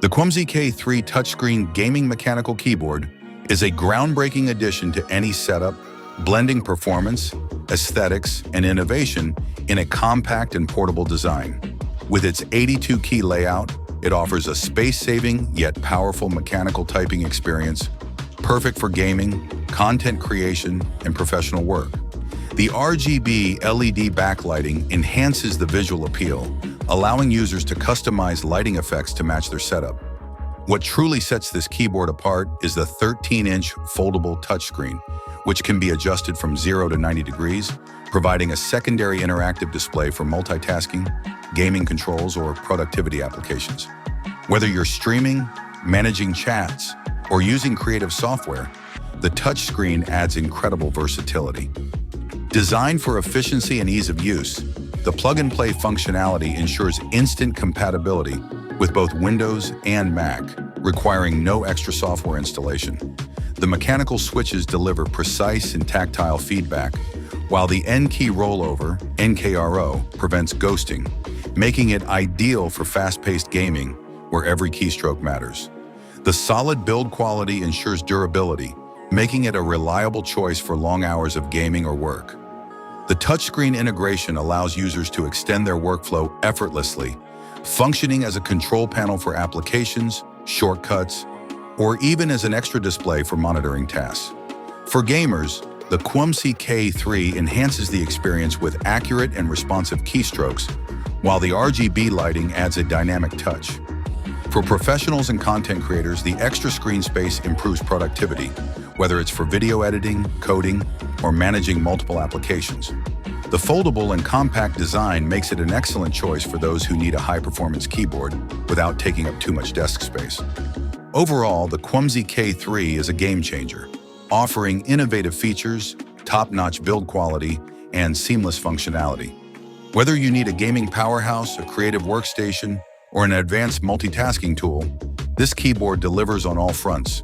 The Kwumsy K3 touchscreen gaming mechanical keyboard is a groundbreaking addition to any setup, blending performance, aesthetics, and innovation in a compact and portable design. With its 82-key layout, it offers a space-saving yet powerful mechanical typing experience, perfect for gaming, content creation, and professional work. The RGB LED backlighting enhances the visual appeal, allowing users to customize lighting effects to match their setup. What truly sets this keyboard apart is the 13-inch foldable touchscreen, which can be adjusted from 0 to 90 degrees, providing a secondary interactive display for multitasking, gaming controls, or productivity applications. Whether you're streaming, managing chats, or using creative software, the touchscreen adds incredible versatility. Designed for efficiency and ease of use, the plug-and-play functionality ensures instant compatibility with both Windows and Mac, requiring no extra software installation. The mechanical switches deliver precise and tactile feedback, while the N-key rollover, NKRO, prevents ghosting, making it ideal for fast-paced gaming where every keystroke matters. The solid build quality ensures durability, making it a reliable choice for long hours of gaming or work. The touchscreen integration allows users to extend their workflow effortlessly, functioning as a control panel for applications, shortcuts, or even as an extra display for monitoring tasks. For gamers, the Kwumsy K3 enhances the experience with accurate and responsive keystrokes, while the RGB lighting adds a dynamic touch. For professionals and content creators, the extra screen space improves productivity, whether it's for video editing, coding, or managing multiple applications. The foldable and compact design makes it an excellent choice for those who need a high-performance keyboard without taking up too much desk space. Overall, the Kwumsy K3 is a game-changer, offering innovative features, top-notch build quality, and seamless functionality. Whether you need a gaming powerhouse, a creative workstation, or an advanced multitasking tool, this keyboard delivers on all fronts,